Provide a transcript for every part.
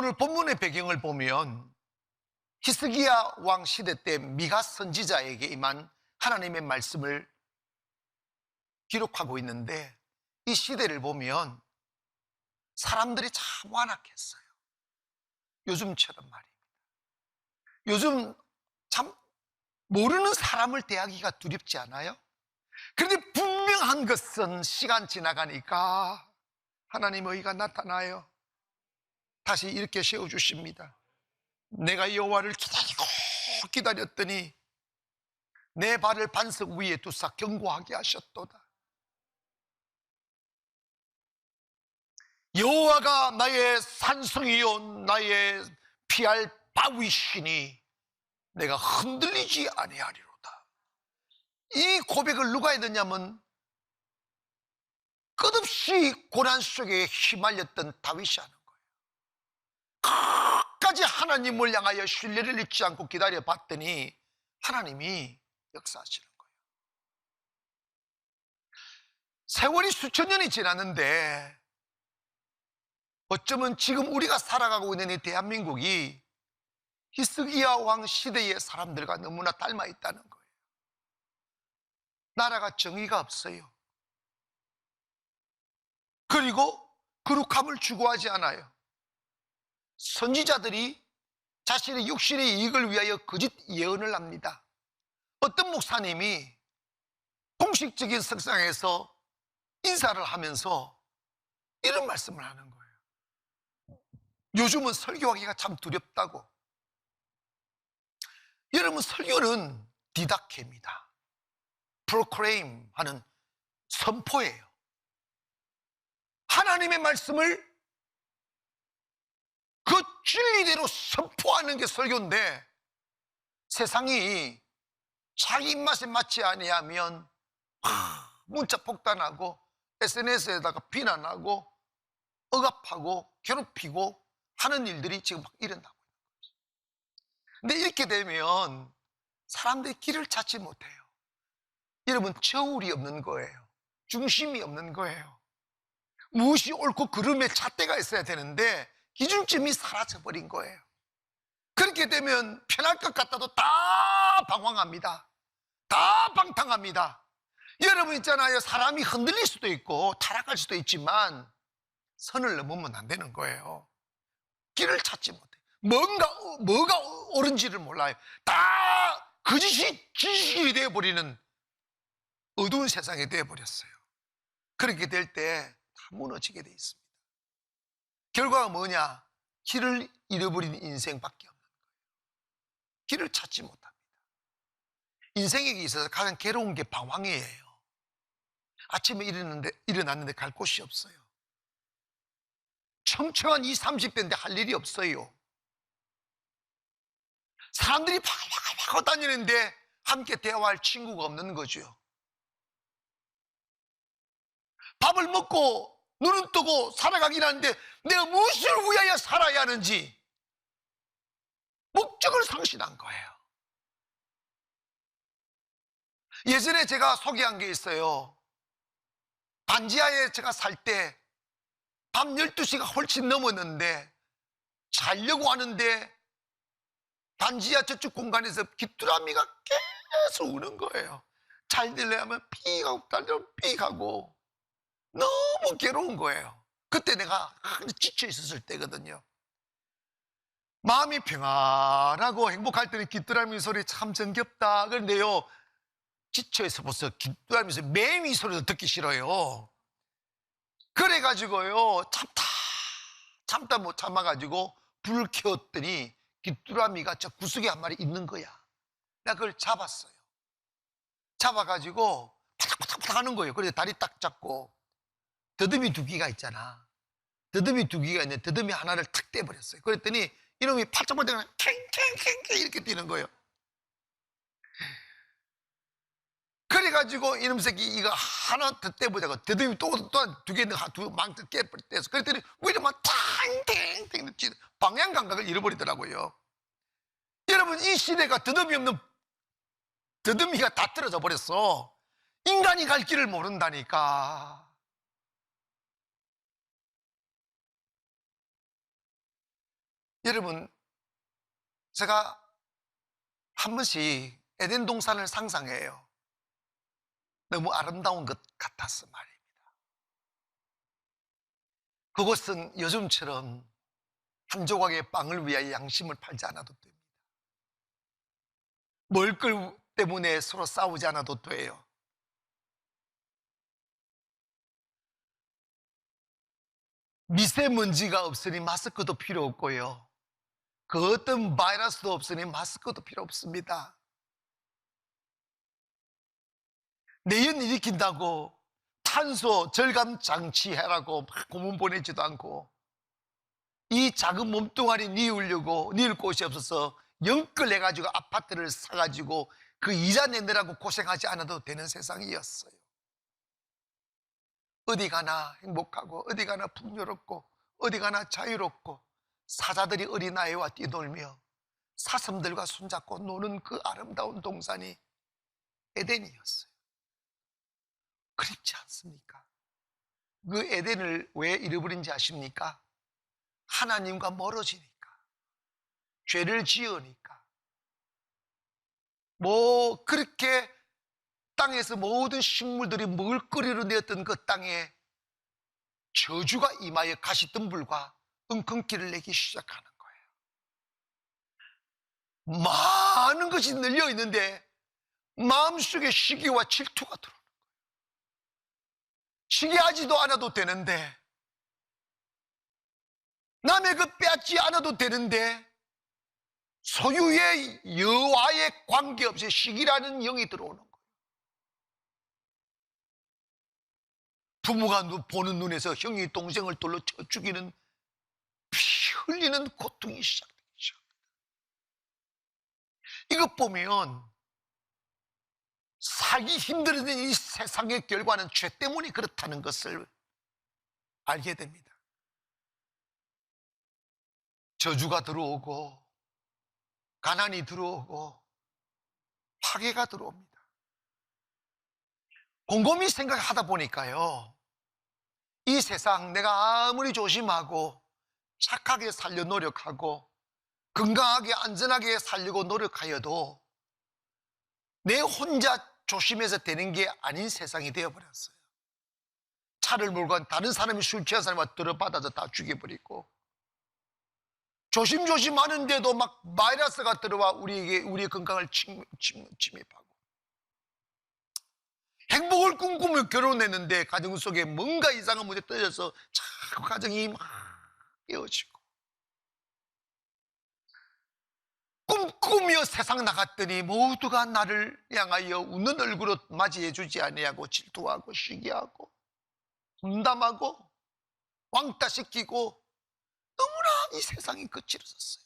오늘 본문의 배경을 보면 히스기야 왕 시대 때 미가 선지자에게 임한 하나님의 말씀을 기록하고 있는데, 이 시대를 보면 사람들이 참 완악했어요. 요즘처럼 말입니다. 요즘 참 모르는 사람을 대하기가 두렵지 않아요? 그런데 분명한 것은 시간 지나가니까 하나님의 의가 나타나요. 다시 이렇게 세워주십니다. 내가 여호와를 기다리고 기다렸더니 내 발을 반석 위에 두사 견고하게 하셨도다. 여호와가 나의 산성이요 나의 피할 바위시니 내가 흔들리지 아니하리로다. 이 고백을 누가 했느냐면 끝없이 고난 속에 휘말렸던 다윗이 하는 거예요. 끝까지 하나님을 향하여 신뢰를 잃지 않고 기다려봤더니 하나님이 역사하시는 거예요. 세월이 수천 년이 지났는데 어쩌면 지금 우리가 살아가고 있는 이 대한민국이 히스기야 왕 시대의 사람들과 너무나 닮아 있다는 거예요. 나라가 정의가 없어요. 그리고 거룩함을 추구하지 않아요. 선지자들이 자신의 육신의 이익을 위하여 거짓 예언을 합니다. 어떤 목사님이 공식적인 석상에서 인사를 하면서 이런 말씀을 하는 거예요. 요즘은 설교하기가 참 두렵다고. 여러분, 설교는 디다케입니다. 프로크레임 하는 선포예요. 하나님의 말씀을 그 진리대로 선포하는 게 설교인데, 세상이 자기 입맛에 맞지 아니하면 문자 폭탄하고 SNS에다가 비난하고 억압하고 괴롭히고 하는 일들이 지금 막 일어나고 있는 거죠. 근데 이렇게 되면 사람들이 길을 찾지 못해요. 여러분, 저울이 없는 거예요. 중심이 없는 거예요. 무엇이 옳고 그름의 잣대가 있어야 되는데 기준점이 사라져버린 거예요. 그렇게 되면 편할 것 같아도 다 방황합니다. 다 방탕합니다. 여러분 있잖아요, 사람이 흔들릴 수도 있고 타락할 수도 있지만 선을 넘으면 안 되는 거예요. 길을 찾지 못해. 뭐가 옳은지를 몰라요. 다 거짓이 지식이 되어버리는 어두운 세상이 되어버렸어요. 그렇게 될 때 다 무너지게 돼 있습니다. 결과가 뭐냐? 길을 잃어버린 인생밖에 없는 거예요. 길을 찾지 못합니다. 인생에 있어서 가장 괴로운 게 방황이에요. 아침에 일어났는데 갈 곳이 없어요. 청청한 20, 30대인데 할 일이 없어요. 사람들이 파고 다니는데 함께 대화할 친구가 없는 거죠. 밥을 먹고 눈은 뜨고 살아가긴 하는데 내가 무엇을 위하여 살아야 하는지 목적을 상실한 거예요. 예전에 제가 소개한 게 있어요. 반지하에 제가 살 때 밤 12시가 훨씬 넘었는데 자려고 하는데 반지하 저쪽 공간에서 귀뚜라미가 계속 우는 거예요. 잘 들려면 삐하고 달려면 삐하고 너무 괴로운 거예요. 그때 내가 지쳐 있었을 때거든요. 마음이 평안하고 행복할 때는 귀뚜라미 소리 참 정겹다. 그런데요, 지쳐있어 벌써 귀뚜라미 소리, 매미 소리도 듣기 싫어요. 그래가지고요, 참다 못 참아가지고 불 켜었더니 귀뚜라미가 저 구석에 한 마리 있는 거야. 내가 그걸 잡았어요. 잡아가지고 파닥파닥파닥 하는 거예요. 그래서 다리 딱 잡고 더듬이 두 개가 있잖아. 더듬이 두 개가 있는데 더듬이 하나를 탁 떼버렸어요. 그랬더니 이놈이 팔짝팔짝 캥캥캥캥 이렇게 뛰는 거예요. 그래가지고 이놈 새끼 이거 하나 더 떼보자고 더듬이 또 두 개 두 망치 떼서 그랬더니 왜 이러면 탕탱탱 방향 감각을 잃어버리더라고요. 여러분, 이 시대가 더듬이 없는 더듬이가 다 떨어져 버렸어. 인간이 갈 길을 모른다니까. 여러분, 제가 한 번씩 에덴 동산을 상상해요. 너무 아름다운 것 같아서 말입니다. 그곳은 요즘처럼 한 조각의 빵을 위하여 양심을 팔지 않아도 됩니다. 먹을 것 때문에 서로 싸우지 않아도 돼요. 미세먼지가 없으니 마스크도 필요 없고요. 그 어떤 바이러스도 없으니 마스크도 필요 없습니다. 내연 일으킨다고 탄소 절감 장치 해라고 막 고문 보내지도 않고, 이 작은 몸뚱아리 뉘우려고 뉘울 곳이 없어서 영끌해가지고 아파트를 사가지고 그 이자 내느라고 고생하지 않아도 되는 세상이었어요. 어디 가나 행복하고 어디 가나 풍요롭고 어디 가나 자유롭고, 사자들이 어린아이와 뛰놀며 사슴들과 손잡고 노는 그 아름다운 동산이 에덴이었어요. 그립지 않습니까? 그 에덴을 왜 잃어버린지 아십니까? 하나님과 멀어지니까, 죄를 지으니까. 그렇게 땅에서 모든 식물들이 먹을거리로 내었던 그 땅에 저주가 임하여 가시덤불과 엉겅퀴를 내기 시작하는 거예요. 많은 것이 늘려 있는데 마음속에 시기와 질투가 들어오는 거예요. 시기하지도 않아도 되는데, 남의 것 빼앗지 않아도 되는데, 소유의 여와의 관계없이 시기라는 영이 들어오는 거예요. 부모가 보는 눈에서 형이 동생을 돌로 쳐 죽이는, 피 흘리는 고통이 시작되기 시작합니다. 이것 보면 살기 힘들어진 이 세상의 결과는 죄 때문에 그렇다는 것을 알게 됩니다. 저주가 들어오고 가난이 들어오고 파괴가 들어옵니다. 곰곰이 생각하다 보니까요, 이 세상 내가 아무리 조심하고 착하게 살려 노력하고 건강하게 안전하게 살려고 노력하여도 내 혼자 조심해서 되는 게 아닌 세상이 되어버렸어요. 차를 몰고 간 다른 사람이 술 취한 사람과 들어받아서 다 죽여버리고, 조심조심 하는데도 막 바이러스가 들어와 우리의 건강을 침입하고, 행복을 꿈꾸며 결혼했는데 가정 속에 뭔가 이상한 문제 떠져서 자꾸 가정이 막 깨어지고, 꿈꾸며 세상 나갔더니 모두가 나를 향하여 웃는 얼굴로 맞이해 주지 아니하고 질투하고 시기하고 분담하고 왕따시키고, 너무나 이 세상이 거칠어졌어요.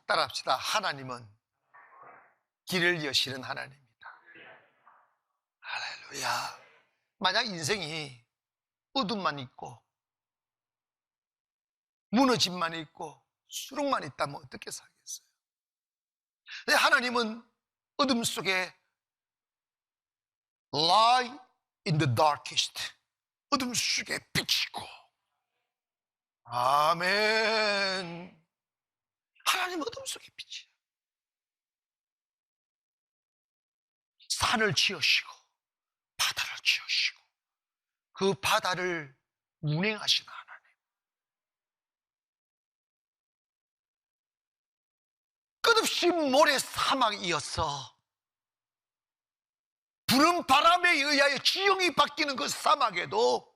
따라합시다. 하나님은 길을 여시는 하나님입니다. 할렐루야. 만약 인생이 어둠만 있고 무너짐만 있고 수렁만 있다면 어떻게 살겠어요? 하나님은 어둠 속에 light in the darkest, 어둠 속에 빛이고, 아멘. 하나님 어둠 속에 빛이에요. 산을 지으시고 바다를 지으시고 그 바다를 운행하시는 하나님. 끝없이 모래 사막이어서 부는 바람에 의하여 지형이 바뀌는 그 사막에도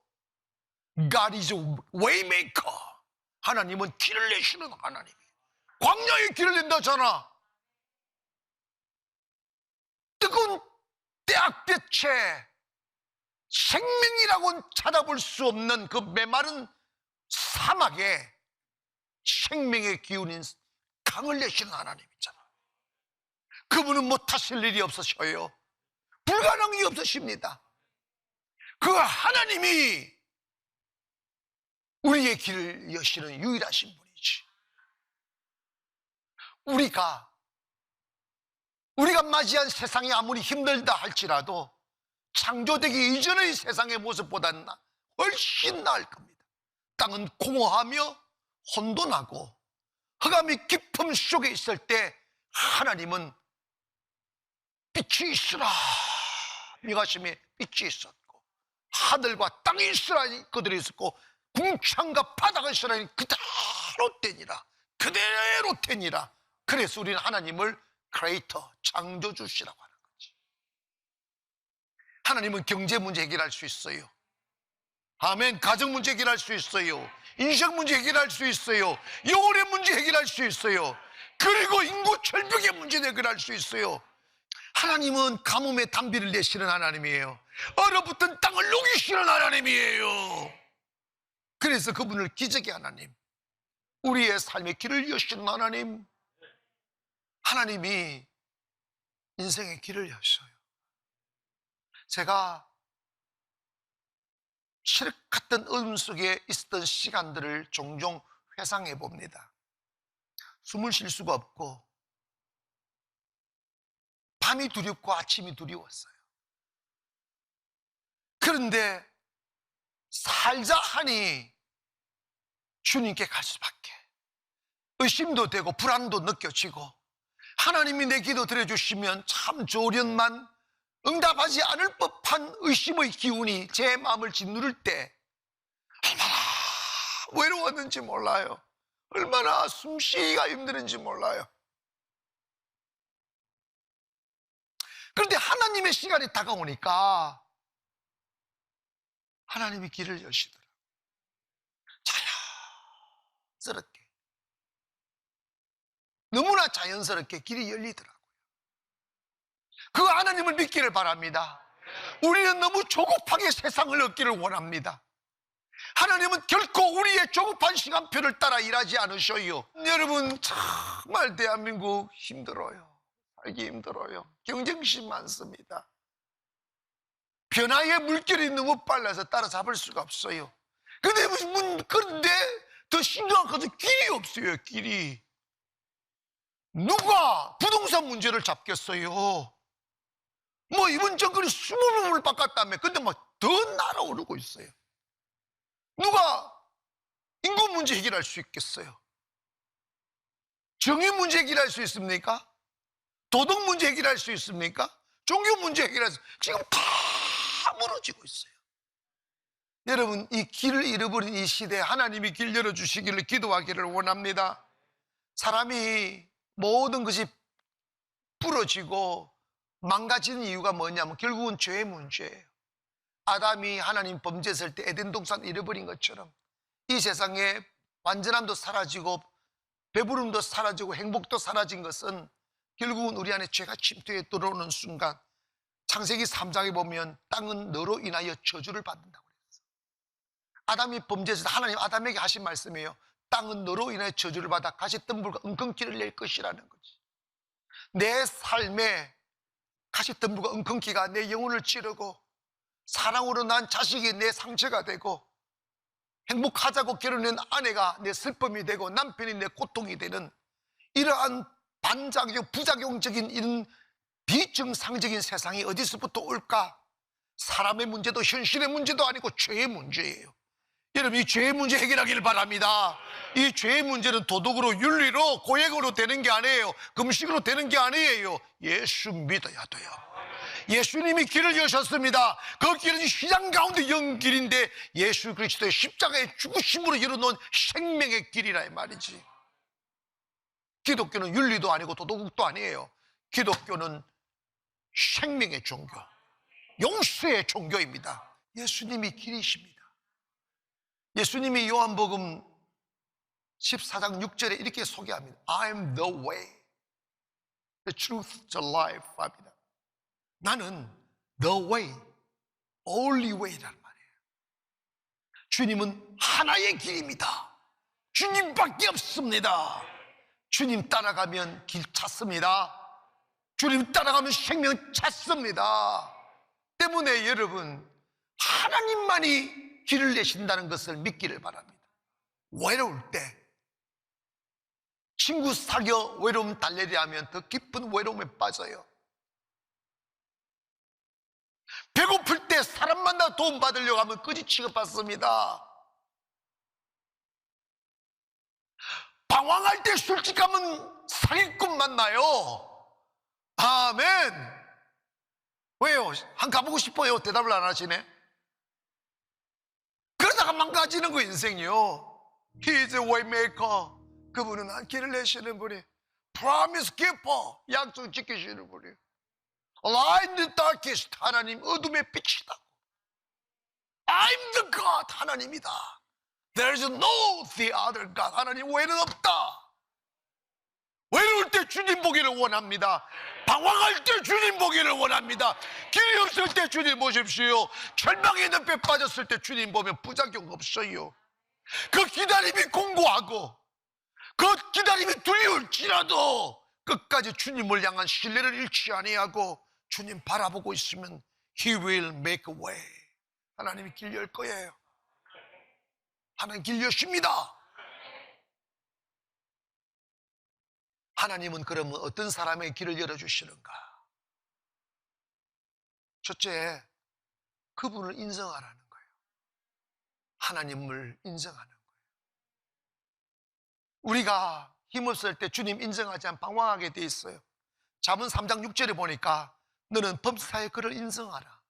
God is a waymaker. 하나님은 길을 내시는 하나님이에요. 광야에 길을 낸다잖아. 뜨거운 때학볕에 생명이라고는 찾아볼 수 없는 그 메마른 사막에 생명의 기운인 강을 내시는 하나님이잖아. 그분은 못하실 일이 없으셔요. 불가능이 없으십니다. 그 하나님이 우리의 길을 여시는 유일하신 분이지. 우리가 맞이한 세상이 아무리 힘들다 할지라도 창조되기 이전의 세상의 모습보다는 훨씬 나을 겁니다. 땅은 공허하며 혼돈하고 흑암이 깊음 속에 있을 때 하나님은 빛이 있으라 명하심에 빛이 있었고, 하늘과 땅이 있으라 그들이 있었고, 궁창과 바다가 있으라 그대로 되니라. 그대로 되니라. 그래서 우리는 하나님을 크리에이터, 창조주시라고 하는 거지. 하나님은 경제 문제 해결할 수 있어요. 아멘. 가정 문제 해결할 수 있어요. 인생 문제 해결할 수 있어요. 영혼의 문제 해결할 수 있어요. 그리고 인구 절벽의 문제도 해결할 수 있어요. 하나님은 가뭄에 단비를 내시는 하나님이에요. 얼어붙은 땅을 녹이시는 하나님이에요. 그래서 그분을 기적의 하나님, 우리의 삶의 길을 여시는 하나님, 하나님이 인생의 길을 여셔요. 제가 칠흑 같은 어둠 속에 있었던 시간들을 종종 회상해 봅니다. 숨을 쉴 수가 없고 밤이 두렵고 아침이 두려웠어요. 그런데 살자 하니 주님께 갈 수밖에. 의심도 되고 불안도 느껴지고, 하나님이 내 기도 들어주시면 참 조련만 응답하지 않을 법한 의심의 기운이 제 마음을 짓누를 때 얼마나 외로웠는지 몰라요. 얼마나 숨쉬기가 힘드는지 몰라요. 그런데 하나님의 시간이 다가오니까 하나님이 길을 여시더라고요. 자연스럽게, 너무나 자연스럽게 길이 열리더라고요. 그 하나님을 믿기를 바랍니다. 우리는 너무 조급하게 세상을 얻기를 원합니다. 하나님은 결코 우리의 조급한 시간표를 따라 일하지 않으셔요. 여러분, 정말 대한민국 힘들어요. 살기 힘들어요. 경쟁심 많습니다. 변화의 물결이 너무 빨라서 따라잡을 수가 없어요. 그런데 더 심각한 것은 길이 없어요. 길이. 누가 부동산 문제를 잡겠어요? 뭐 이번 정권이 20번을 바꿨다며. 근데 막 더 날아오르고 있어요. 누가 인구 문제 해결할 수 있겠어요? 정의 문제 해결할 수 있습니까? 도덕 문제 해결할 수 있습니까? 종교 문제 해결할 수 있습니까? 지금 다 무너지고 있어요. 여러분, 이 길을 잃어버린 이 시대에 하나님이 길 열어주시기를 기도하기를 원합니다. 사람이 모든 것이 부러지고 망가지는 이유가 뭐냐면 결국은 죄의 문제예요. 아담이 하나님 범죄했을 때 에덴 동산 잃어버린 것처럼 이 세상에 완전함도 사라지고 배부름도 사라지고 행복도 사라진 것은 결국은 우리 안에 죄가 침투해 들어오는 순간, 창세기 3장에 보면 땅은 너로 인하여 저주를 받는다고 그랬어요. 아담이 범죄해서 하나님 아담에게 하신 말씀이에요. 땅은 너로 인하여 저주를 받아 가시덤불과 엉겅퀴를 낼 것이라는 거지. 내 삶에 가시덤불과 엉겅퀴가 내 영혼을 찌르고, 사랑으로 난 자식이 내 상처가 되고, 행복하자고 결혼한 아내가 내 슬픔이 되고 남편이 내 고통이 되는 이러한 반작용, 부작용적인 이런 비정상적인 세상이 어디서부터 올까? 사람의 문제도 현실의 문제도 아니고 죄의 문제예요. 여러분, 이 죄의 문제 해결하기를 바랍니다. 이 죄의 문제는 도덕으로, 윤리로, 고액으로 되는 게 아니에요. 금식으로 되는 게 아니에요. 예수 믿어야 돼요. 예수님이 길을 여셨습니다. 그 길은 시장 가운데 연 길인데 예수 그리스도의 십자가의 죽으심으로 열어놓은 생명의 길이라 이 말이지. 기독교는 윤리도 아니고 도덕도 아니에요. 기독교는 생명의 종교, 용서의 종교입니다. 예수님이 길이십니다. 예수님이 요한복음 14장 6절에 이렇게 소개합니다. I am the way, the truth, the life 합니다. 나는 the way, only way란 말이에요. 주님은 하나의 길입니다. 주님밖에 없습니다. 주님 따라가면 길 찾습니다. 주님 따라가면 생명 찾습니다. 때문에 여러분, 하나님만이 길을 내신다는 것을 믿기를 바랍니다. 외로울 때, 친구 사귀어 외로움 달래려 하면 더 깊은 외로움에 빠져요. 배고플 때 사람 만나 도움 받으려고 하면 거지 취급받습니다. 방황할 때 솔직하면 사기꾼 만나요. 아멘. 왜요? 한 가보고 싶어요? 대답을 안 하시네. 그러다가 망가지는 거 인생이요. He is a way maker. 그분은 길을 내시는 분이, Promise keeper. 약속 지키시는 분이, Light in the darkest. 하나님 어둠의 빛이다. I'm the God. 하나님이다. There is no the other God. 하나님 외에는 없다. 외로울 때 주님 보기를 원합니다. 방황할 때 주님 보기를 원합니다. 길이 없을 때 주님 보십시오. 절망의 늪에 빠졌을 때 주님 보면 부작용 없어요. 그 기다림이 공고하고 그 기다림이 두려울지라도 끝까지 주님을 향한 신뢰를 잃지 아니하고 주님 바라보고 있으면 He will make a way. 하나님이 길 열 거예요. 하나님 길 여십니다. 하나님은 그러면 어떤 사람에게 길을 열어주시는가? 첫째, 그분을 인정하라는 거예요. 하나님을 인정하는 거예요. 우리가 힘없을 때 주님 인정하지 않으면 방황하게 돼 있어요. 잠언 3장 6절에 보니까 너는 범사의 그를 인정하라.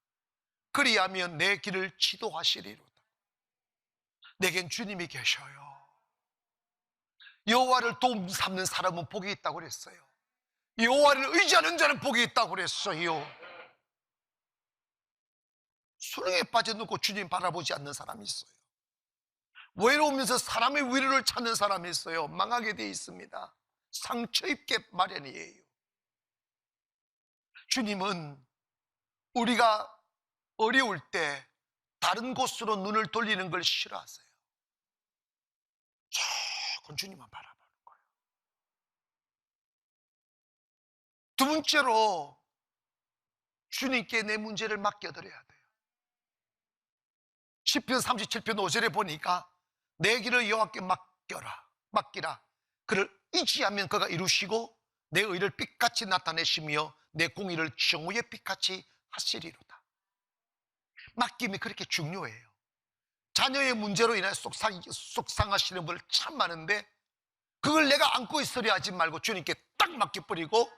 그리하면 내 길을 지도하시리로다. 내겐 주님이 계셔요. 여호와를 도움 삼는 사람은 복이 있다고 그랬어요. 여호와를 의지하는 자는 복이 있다고 그랬어요. 수렁에 빠져놓고 주님 바라보지 않는 사람이 있어요. 외로우면서 사람의 위로를 찾는 사람이 있어요. 망하게 돼 있습니다. 상처 입게 마련이에요. 주님은 우리가 어려울 때 다른 곳으로 눈을 돌리는 걸 싫어하세요. 조금 주님만 바라보는 거예요. 두 번째로 주님께 내 문제를 맡겨드려야 돼요. 시편 37편 5절에 보니까 내 길을 여호와께 맡기라. 그를 의지하면 그가 이루시고 내 의를 빛같이 나타내시며 내 공의를 정오의 빛같이 하시리로다. 맡김이 그렇게 중요해요. 자녀의 문제로 인해 속상하시는 분들 참 많은데 그걸 내가 안고 있으려 하지 말고 주님께 딱 맡겨버리고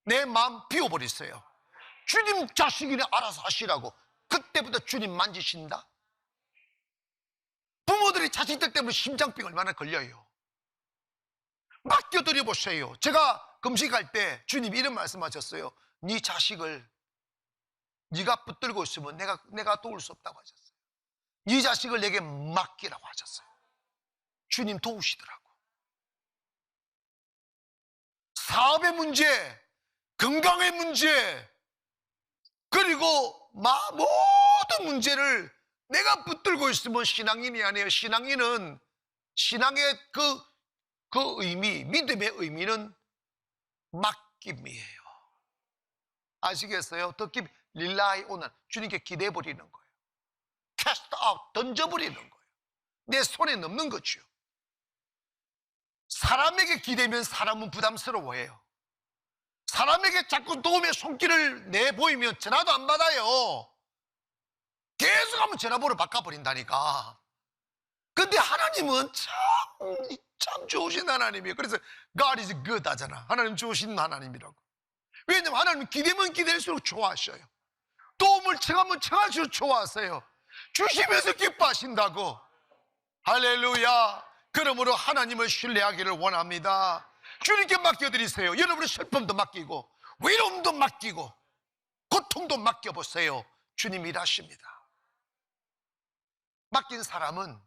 내 마음 비워버리세요. 주님 자식이니 알아서 하시라고. 그때부터 주님 만지신다. 부모들이 자식들 때문에 심장병 얼마나 걸려요. 맡겨드려 보세요. 제가 금식할 때 주님 이런 말씀하셨어요. 네 자식을 네가 붙들고 있으면 내가 도울 수 없다고 하셨어요. 네 자식을 내게 맡기라고 하셨어요. 주님 도우시더라고. 사업의 문제, 건강의 문제, 그리고 모든 문제를 내가 붙들고 있으면 신앙인이 아니에요. 신앙인은 신앙의 그 의미, 믿음의 의미는 맡김이에요. 아시겠어요? 더 깊이 릴라이 오는 주님께 기대버리는 거예요. 캐스트 아웃, 던져버리는 거예요. 내 손에 넣는 거죠. 사람에게 기대면 사람은 부담스러워해요. 사람에게 자꾸 도움의 손길을 내보이면 전화도 안 받아요. 계속 하면 전화번호 바꿔버린다니까. 근데 하나님은 참 좋으신 하나님이에요. 그래서 God is good 하잖아. 하나님 좋으신 하나님이라고. 왜냐면 하나님은 기대면 기댈수록 좋아하셔요. 도움을 청하면 청할수록 좋아하세요. 주시면서 기뻐하신다고. 할렐루야. 그러므로 하나님을 신뢰하기를 원합니다. 주님께 맡겨드리세요. 여러분의 슬픔도 맡기고 외로움도 맡기고 고통도 맡겨보세요. 주님 일하십니다. 맡긴 사람은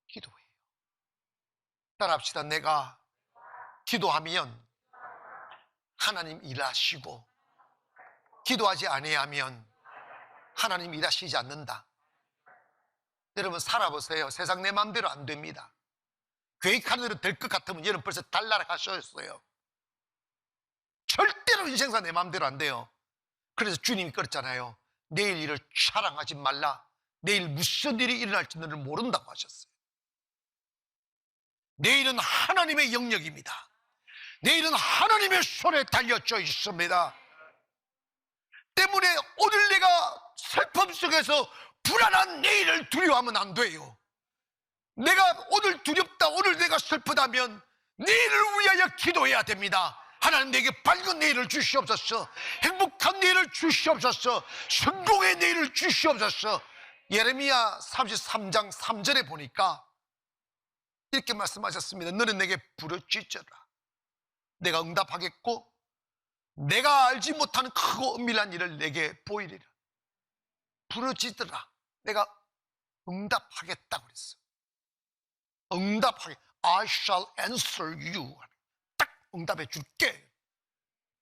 기도해요. 따라합시다. 내가 기도하면 하나님 일하시고 기도하지 아니하면 하나님 일하시지 않는다. 여러분 살아보세요. 세상 내 마음대로 안 됩니다. 계획하는 대로 될 것 같으면 여러분 벌써 달나라가셨어요. 절대로 인생사 내 마음대로 안 돼요. 그래서 주님이 그랬잖아요. 내일 일을 자랑하지 말라. 내일 무슨 일이 일어날지 너를 모른다고 하셨어요. 내일은 하나님의 영역입니다. 내일은 하나님의 손에 달려져 있습니다. 때문에 오늘 내가 슬픔 속에서 불안한 내일을 두려워하면 안 돼요. 내가 오늘 두렵다, 오늘 내가 슬프다면 내일을 위하여 기도해야 됩니다. 하나님, 내게 밝은 내일을 주시옵소서. 행복한 내일을 주시옵소서. 성공의 내일을 주시옵소서. 예레미야 33장 3절에 보니까 이렇게 말씀하셨습니다. 너는 내게 부르짖어라. 내가 응답하겠고 내가 알지 못하는 크고 은밀한 일을 내게 보이리라. 부르짖으라. 내가 응답하겠다고 그랬어. 응답하게. I shall answer you. 딱 응답해 줄게.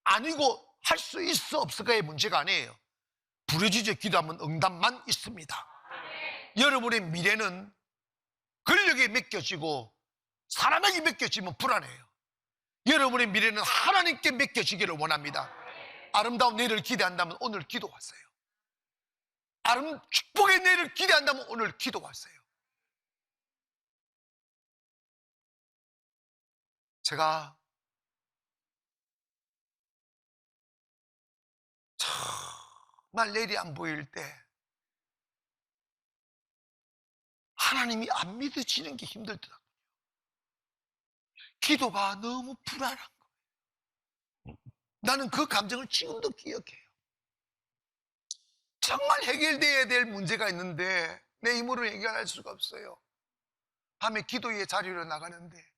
아니고 할 수 있어 없을까의 문제가 아니에요. 부르짖어 기도하면 응답만 있습니다. 여러분의 미래는 권력에 맡겨지고 사람에게 맡겨지면 불안해요. 여러분의 미래는 하나님께 맡겨지기를 원합니다. 아름다운 내일을 기대한다면 오늘 기도하세요. 축복의 내일을 기대한다면 오늘 기도하세요. 제가 정말 내일이 안 보일 때 하나님이 안 믿어지는 게 힘들더라고요. 기도가 너무 불안한 거예요. 나는 그 감정을 지금도 기억해요. 정말 해결돼야 될 문제가 있는데 내 힘으로 해결할 수가 없어요. 밤에 기도의 자리로 나가는데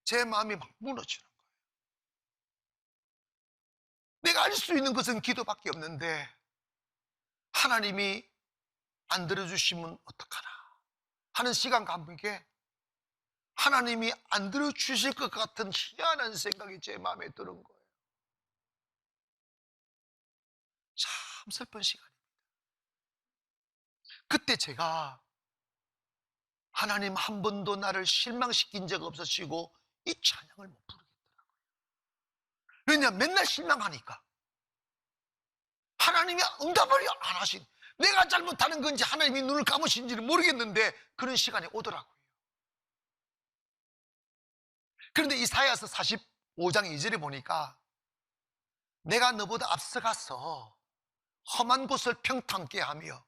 제 마음이 막 무너지는 거예요. 내가 알 수 있는 것은 기도밖에 없는데 하나님이 안 들어주시면 어떡하나 하는 시간 감격에 하나님이 안 들어주실 것 같은 희한한 생각이 제 마음에 드는 거예요. 참 슬픈 시간입니다. 그때 제가 하나님 한 번도 나를 실망시킨 적 없으시고 이 찬양을 못 부르겠더라고요. 왜냐하면 맨날 실망하니까 하나님이 응답을 안 하신, 내가 잘못하는 건지 하나님이 눈을 감으신지는 모르겠는데 그런 시간이 오더라고요. 그런데 이사야서 45장 2절에 보니까 내가 너보다 앞서가서 험한 곳을 평탄케 하며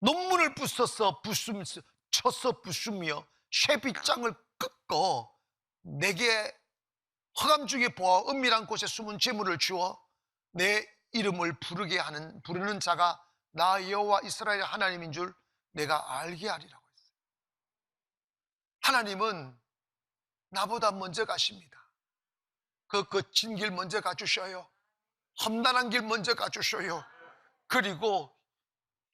논문을 쳐서 부수며 쇠빗장을 꺾고 내게 허감 중에 보아 은밀한 곳에 숨은 재물을 주어 내 이름을 부르는 자가 나 여호와 이스라엘 하나님인 줄 내가 알게 하리라고 했어요. 하나님은 나보다 먼저 가십니다. 그 거친 길 먼저 가주셔요. 험난한 길 먼저 가주셔요. 그리고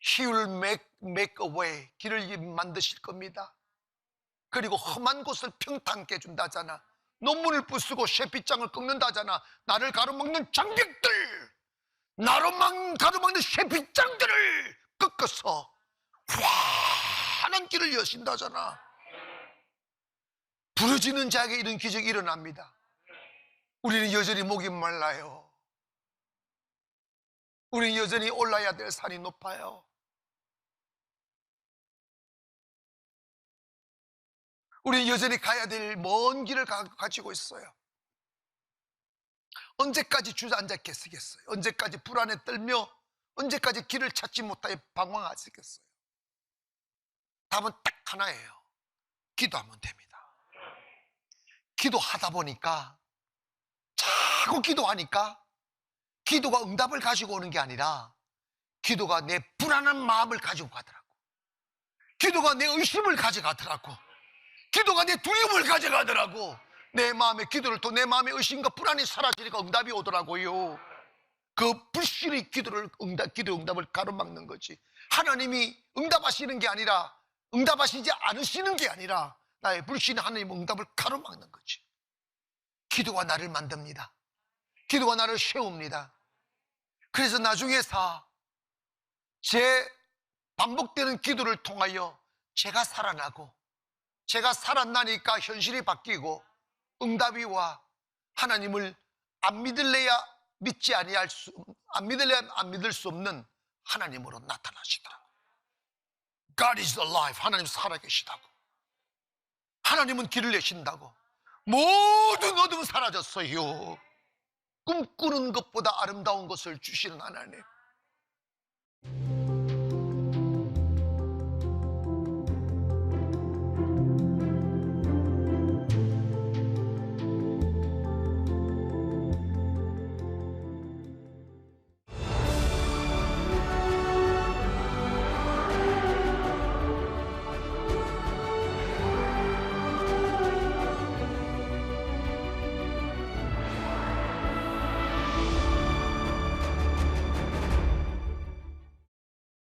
He will make a way. 길을 만드실 겁니다. 그리고 험한 곳을 평탄케 해준다잖아. 논문을 부수고 쇠빗장을 꺾는다잖아. 나를 가로막는 장벽들, 나로만 가로막는 쇠빗장들을 꺾어서 환한 길을 여신다잖아. 부르짖는 자에게 이런 기적이 일어납니다. 우리는 여전히 목이 말라요. 우리는 여전히 올라야 될 산이 높아요. 우리는 여전히 가야 될 먼 길을 가지고 있어요. 언제까지 주저앉았겠어요? 언제까지 불안에 떨며 언제까지 길을 찾지 못하여 방황하시겠어요? 답은 딱 하나예요. 기도하면 됩니다. 기도하다 보니까 자꾸 기도하니까 기도가 응답을 가지고 오는 게 아니라 기도가 내 불안한 마음을 가지고 가더라고. 기도가 내 의심을 가져가더라고. 기도가 내 두려움을 가져가더라고. 내 마음의 기도를 또 내 마음의 의심과 불안이 사라지니까 응답이 오더라고요. 그 불신이 기도의 응답을 가로막는 거지. 하나님이 응답하시는 게 아니라, 응답하시지 않으시는 게 아니라 나의 불신이 하나님 응답을 가로막는 거지. 기도가 나를 만듭니다. 기도가 나를 세웁니다. 그래서 나중에서 제 반복되는 기도를 통하여 제가 살아나고, 제가 살아나니까 현실이 바뀌고 응답이 와. 하나님을 안 믿을래야 안 믿을 수 없는 하나님으로 나타나시더라고요. God is alive. 하나님 살아계시다고. 하나님은 길을 내신다고. 모든 어둠 사라졌어요. 꿈꾸는 것보다 아름다운 것을 주시는 하나님.